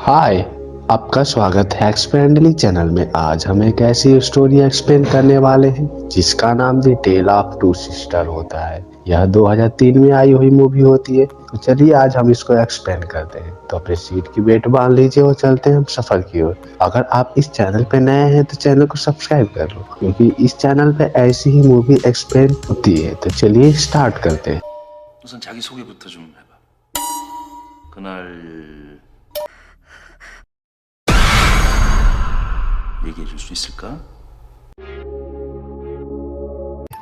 हाय, आपका स्वागत है एक्सपेंडली चैनल में। आज हम एक ऐसी स्टोरी एक्सप्लेन करने वाले हैं जिसका नाम the tale of two sister होता है। यह 2003 में आई हुई मूवी होती है। तो चलिए आज हम इसको एक्सप्लेन करते हैं। तो अपने सीट की बेल्ट बांध लीजिए और चलते हैं हम सफर की ओर। अगर आप इस चैनल पे नए हैं तो चैनल को सब्सक्राइब कर लो, क्योंकि इस चैनल पे ऐसी ही मूवी एक्सप्लेन होती है। तो चलिए स्टार्ट करते हैं। 우선 자기 소개부터 좀 해봐. 그날 얘기해 줄 수 있을까?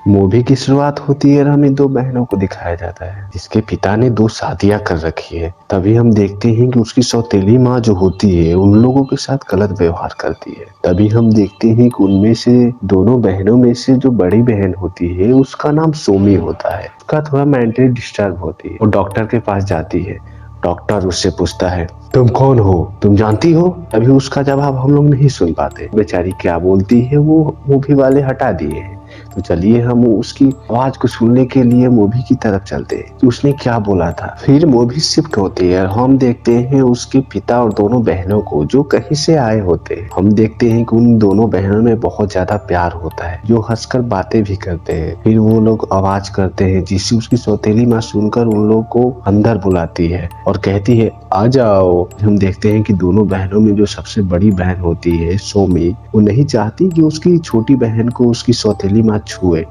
मूवी की शुरुआत होती है और हमें दो बहनों को दिखाया जाता है जिसके पिता ने दो शादियां कर रखी है। तभी हम देखते हैं कि उसकी सौतेली माँ जो होती है उन लोगों के साथ गलत व्यवहार करती है। तभी हम देखते हैं कि उनमें से दोनों बहनों में से जो बड़ी बहन होती है उसका नाम सोमी होता है। उसका थोड़ा मेंटली डिस्टर्ब होती है। वो डॉक्टर के पास जाती है। डॉक्टर उससे पूछता है, तुम कौन हो, तुम जानती हो? अभी उसका जवाब हम लोग नहीं सुन पाते। बेचारी क्या बोलती है वो मूवी वाले हटा दिए हैं। तो चलिए हम उसकी आवाज को सुनने के लिए मूवी की तरफ चलते हैं कि उसने क्या बोला था। फिर मूवी शिफ्ट होती है और हम देखते हैं उसके पिता और दोनों बहनों को जो कहीं से आए होते हैं। हम देखते हैं कि उन दोनों बहनों में बहुत ज्यादा प्यार होता है, जो हंसकर बातें भी करते हैं। फिर वो लोग आवाज करते हैं जिससे उसकी सौतेली माँ सुनकर उन लोग को अंदर बुलाती है और कहती है आ जाओ। हम देखते हैं कि दोनों बहनों में जो सबसे बड़ी बहन होती है सोमी, वो नहीं चाहती कि उसकी छोटी बहन को उसकी सौतेली माँ छुए,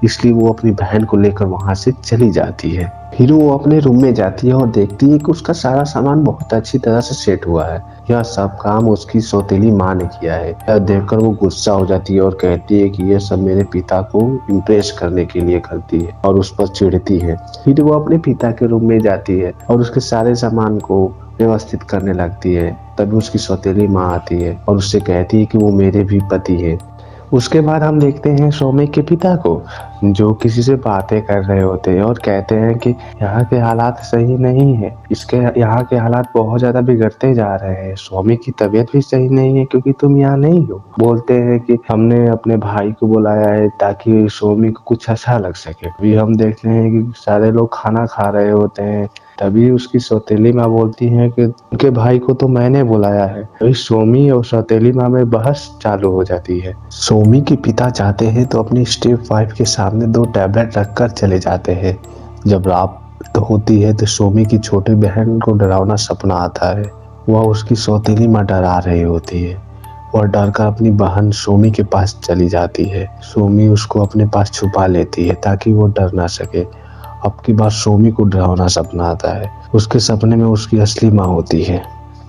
इसलिए वो अपनी बहन को लेकर वहां से चली जाती है। फिर वो अपने रूम में जाती है और देखती है कि उसका सारा सामान बहुत अच्छी तरह से सेट हुआ है। यह सब काम उसकी सौतेली माँ ने किया है। यह देखकर वो गुस्सा हो जाती है और कहती है कि यह सब मेरे पिता को इम्प्रेस करने के लिए करती है और उस पर चिढ़ती है। फिर वो अपने पिता के रूम में जाती है और उसके सारे सामान को व्यवस्थित करने लगती है। तभी उसकी सौतेली माँ आती है और उससे कहती है कि वो मेरे भी पति है। उसके बाद हम देखते हैं सोमी के पिता को, जो किसी से बातें कर रहे होते हैं और कहते हैं कि यहाँ के हालात सही नहीं है, इसके यहाँ के हालात बहुत ज्यादा बिगड़ते जा रहे हैं। सोमी की तबीयत भी सही नहीं है क्योंकि तुम यहाँ नहीं हो। बोलते हैं कि हमने अपने भाई को बुलाया है ताकि सोमी को कुछ अच्छा लग सके। अभी हम देखते हैं कि सारे लोग खाना खा रहे होते हैं। तभी उसकी सौतेली माँ बोलती है कि उनके भाई को तो मैंने बुलाया है। अभी सोमी और सौतेली माँ में बहस चालू हो जाती है। सोमी के पिता चाहते हैं तो अपनी स्टेप वाइफ के सामने दो टैबलेट रखकर चले जाते हैं। जब रात होती है तो सोमी की छोटी बहन को डरावना सपना आता है। वह उसकी सौतेली माँ डरा रही होती है। वह डरकर अपनी बहन सोमी के पास चली जाती है। सोमी उसको अपने पास छुपा लेती है ताकि वो डर ना सके। अब की बार सोमी को डरावना सपना आता है। उसके सपने में उसकी असली माँ होती है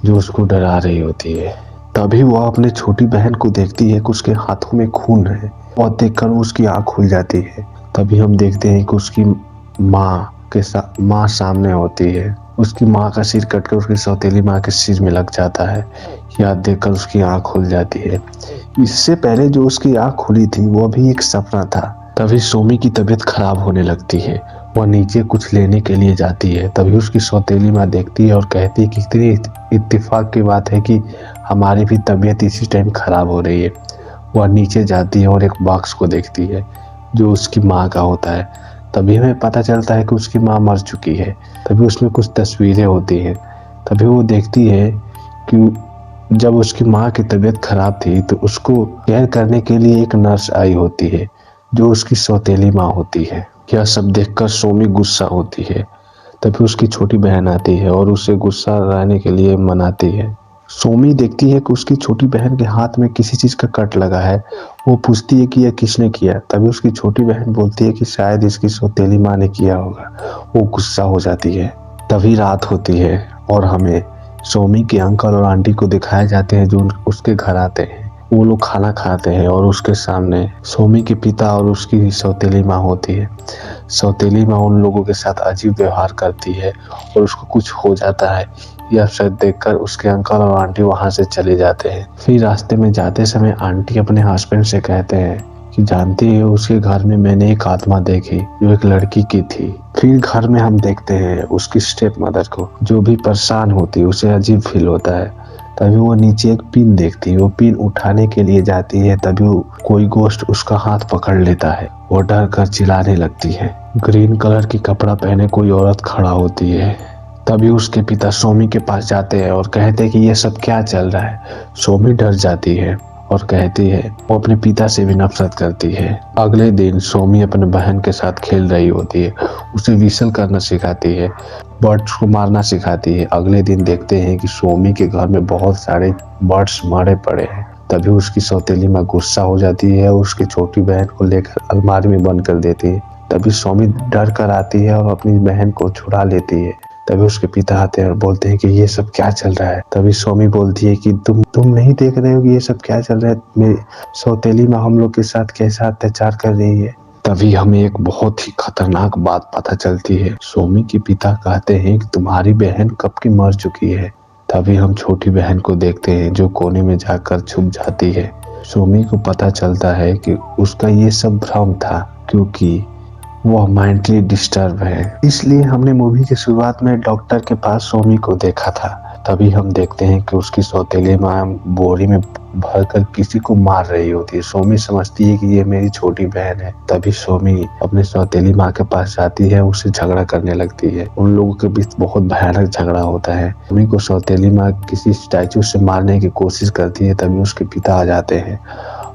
जो उसको डरा रही होती है। तभी वह अपने छोटी बहन को देखती है कि उसके हाथों में खून है। वह देखकर उसकी आंख खुल जाती है। तभी हम देखते हैं कि उसकी माँ सामने होती है। उसकी माँ का सिर कटकर उसकी सौतेली माँ के सिर में लग जाता है। यह देखकर उसकी आंख खुल जाती है। इससे पहले जो उसकी आंख खुली थी वो भी एक सपना था। तभी सोमी की तबीयत खराब होने लगती है। वह नीचे कुछ लेने के लिए जाती है। तभी उसकी सौतेली माँ देखती है और कहती है कि कितनी इत्तेफाक की बात है कि हमारी भी तबीयत इसी टाइम खराब हो रही है। वह नीचे जाती है और एक बॉक्स को देखती है जो उसकी माँ का होता है। तभी हमें पता चलता है कि उसकी माँ मर चुकी है। तभी उसमें कुछ तस्वीरें होती हैं। तभी वो देखती है कि जब उसकी माँ की तबीयत खराब थी तो उसको केयर करने के लिए एक नर्स आई होती है जो उसकी सौतेली माँ होती है। यह सब देखकर सोमी गुस्सा होती है। तभी उसकी छोटी बहन आती है और उसे गुस्सा रहने के लिए मनाती है। सोमी देखती है कि उसकी छोटी बहन के हाथ में किसी चीज का कट लगा है। वो पूछती है कि यह किसने किया। तभी उसकी छोटी बहन बोलती है कि शायद इसकी सौतेली माँ ने किया होगा। वो गुस्सा हो जाती है। तभी रात होती है और हमें सोमी के अंकल और आंटी को दिखाए जाते हैं जो उसके घर आते हैं। वो लोग खाना खाते हैं और उसके सामने सोमी के पिता और उसकी सौतेली माँ होती है। सौतेली माँ उन लोगों के साथ अजीब व्यवहार करती है और उसको कुछ हो जाता है। यह सब देखकर उसके अंकल और आंटी वहां से चले जाते हैं। फिर रास्ते में जाते समय आंटी अपने हस्बैंड से कहते हैं कि जानती हो उसके घर में मैंने एक आत्मा देखी जो एक लड़की की थी। फिर घर में हम देखते हैं उसकी स्टेप मदर को, जो भी परेशान होती है, उसे अजीब फील होता है। तभी वो नीचे एक पिन देखती है। वो पिन उठाने के लिए जाती है। तभी कोई गोश्त उसका हाथ पकड़ लेता है। वो डर कर चिल्लाने लगती है। ग्रीन कलर की कपड़ा पहने कोई औरत खड़ा होती है तभी उसके पिता सोमी के पास जाते हैं और कहते हैं कि ये सब क्या चल रहा है। सोमी डर जाती है और कहती है वो अपने पिता से भी नफरत करती है। अगले दिन सोमी अपने बहन के साथ खेल रही होती है, उसे विसल करना सिखाती है, बर्ड्स को मारना सिखाती है। अगले दिन देखते हैं कि सोमी के घर में बहुत सारे बर्ड्स मरे पड़े हैं। तभी उसकी सौतेली माँ गुस्सा हो जाती है और उसकी छोटी बहन को लेकर अलमारी में बंद कर देती है। तभी सोमी डर कर आती है और अपनी बहन को छुड़ा लेती है। तभी उसके पिता आते हैं और बोलते हैं कि ये सब क्या चल रहा है। तभी सोमी बोलती है कि तुम नहीं देख रहे हो कि ये सब क्या चल रहा है, मेरी सौतेली माँ हम लोग के साथ कैसा अत्याचार कर रही है। तभी हमें एक बहुत ही खतरनाक बात पता चलती है। सोमी के पिता कहते हैं कि तुम्हारी बहन कब की मर चुकी है। तभी हम छोटी बहन को देखते हैं जो कोने में जाकर छुप जाती है। सोमी को पता चलता है कि उसका ये सब भ्रम था क्योंकि वह मेंटली डिस्टर्ब है। इसलिए हमने मूवी की शुरुआत में डॉक्टर के पास सोमी को देखा था। तभी हम देखते हैं कि उसकी सौतेली माँ बोरी में भरकर किसी को मार रही होती है। सोमी समझती है कि ये मेरी छोटी बहन है। तभी सोमी अपने सौतेली माँ के पास जाती है, उससे झगड़ा करने लगती है। उन लोगों के बीच बहुत भयानक झगड़ा होता है। सोमी को सौतेली माँ किसी स्टैचू से मारने की कोशिश करती है। तभी उसके पिता आ जाते हैं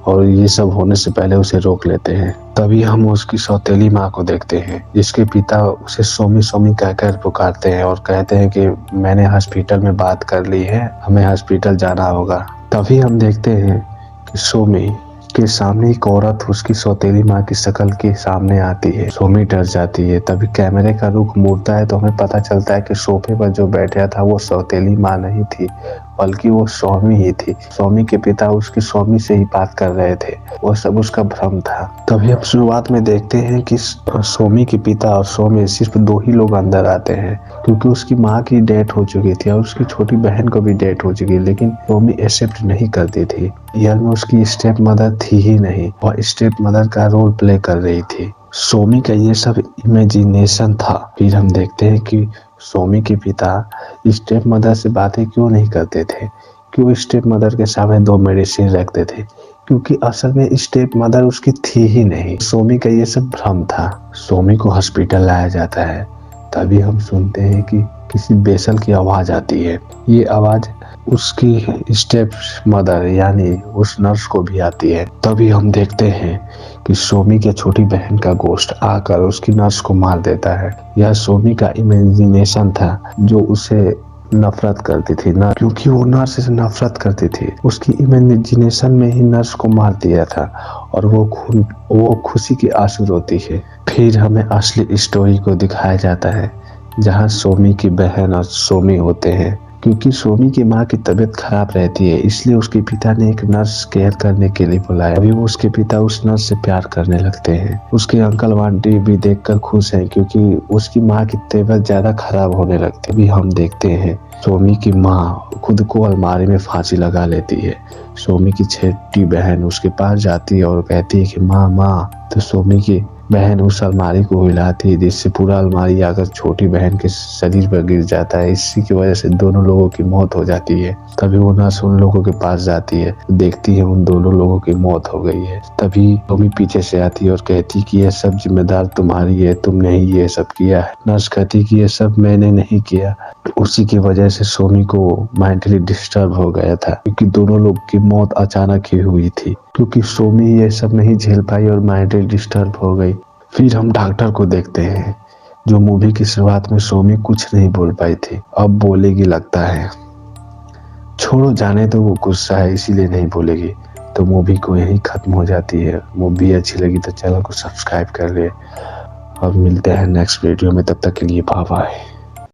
और ये सब होने से पहले उसे रोक लेते हैं। तभी हम उसकी सौतेली माँ को देखते हैं जिसके पिता उसे सोमी सोमी कहकर पुकारते हैं और कहते हैं कि मैंने हॉस्पिटल में बात कर ली है, हमें हॉस्पिटल जाना होगा। तभी हम देखते हैं कि सोमी के सामने एक औरत उसकी सौतेली माँ की शक्ल के सामने आती है। सोमी डर जाती है। तभी कैमरे का रुख मुड़ता है तो हमें पता चलता है कि सोफे पर जो बैठा था वो सौतेली माँ नहीं थी बल्कि वो सोमी ही थी। सोमी के पिता उसकी सोमी से ही बात कर रहे थे, वो सब उसका भ्रम था। तभी हम शुरुआत में देखते हैं कि सोमी के पिता और सोमी सिर्फ दो ही लोग अंदर आते हैं क्योंकि उसकी माँ की डेथ हो चुकी थी और उसकी छोटी बहन को भी डेथ हो चुकी, लेकिन सोमी एक्सेप्ट नहीं करती थी। रियल में उसकी स्टेप मदर थी ही नहीं, वह स्टेप मदर का रोल प्ले कर रही थी। सोमी का ये सब इमेजिनेशन था। फिर हम देखते हैं कि सोमी के पिता स्टेप मदर से बातें क्यों नहीं करते थे, क्यों स्टेप मदर के सामने दो मेडिसिन रखते थे, क्योंकि असल में स्टेप मदर उसकी थी ही नहीं। सोमी का ये सब भ्रम था। सोमी को हॉस्पिटल लाया जाता है। तभी हम सुनते हैं कि किसी बेसल की आवाज आती है। ये आवाज उसकी स्टेप मदर यानी उस नर्स को भी आती है। तभी हम देखते हैं कि सोमी के छोटी बहन का गोश्त आकर उसकी नर्स को मार देता है। यह सोमी का इमेजिनेशन था जो उसे नफरत करती थी ना, क्योंकि वो नर्स से नफरत करती थी। उसकी इमेजिनेशन में ही नर्स को मार दिया था और वो खुशी की आंसू रोती है। फिर हमें असली स्टोरी को दिखाया जाता है जहाँ सोमी की बहन और सोमी होते हैं। क्योंकि सोमी की माँ की तबीयत खराब रहती है इसलिए उसके पिता ने एक नर्स केयर करने के लिए बुलाया। अभी वो उसके पिता उस नर्स से प्यार करने लगते हैं। उसके अंकल आंटी भी देखकर खुश हैं क्योंकि उसकी माँ की तबीयत ज्यादा खराब होने लगती है। अभी हम देखते हैं सोमी की माँ खुद को अलमारी में फांसी लगा लेती है। सोमी की छोटी बहन उसके पास जाती है और कहती है कि माँ माँ, तो सोमी की बहन उस अलमारी को हिलाती है जिससे पूरा अलमारी आकर छोटी बहन के शरीर पर गिर जाता है। इसी की वजह से दोनों लोगों की मौत हो जाती है। तभी वो नर्स उन लोगों के पास जाती है, देखती है उन दोनों लोगों की मौत हो गई है। तभी सोमी पीछे से आती है और कहती कि ये सब जिम्मेदार तुम्हारी है, तुमने ही ये सब किया है। नर्स कहती कि ये सब मैंने नहीं किया। उसी की वजह से सोमी को मेंटली डिस्टर्ब हो गया था क्योंकि दोनों लोग की मौत अचानक ही हुई थी, क्योंकि सोमी ये सब नहीं झेल पाई और मेंटली डिस्टर्ब हो गई। फिर हम डॉक्टर को देखते हैं जो मूवी की शुरुआत में सोमी कुछ नहीं बोल पाई थी, अब बोलेगी लगता है। छोड़ो, जाने दो, वो गुस्सा है इसीलिए नहीं बोलेगी। तो मूवी को यहीं खत्म हो जाती है। मूवी अच्छी लगी तो चैनल को सब्सक्राइब कर ले और मिलते हैं नेक्स्ट वीडियो में। तब तक के लिए बाय बाय।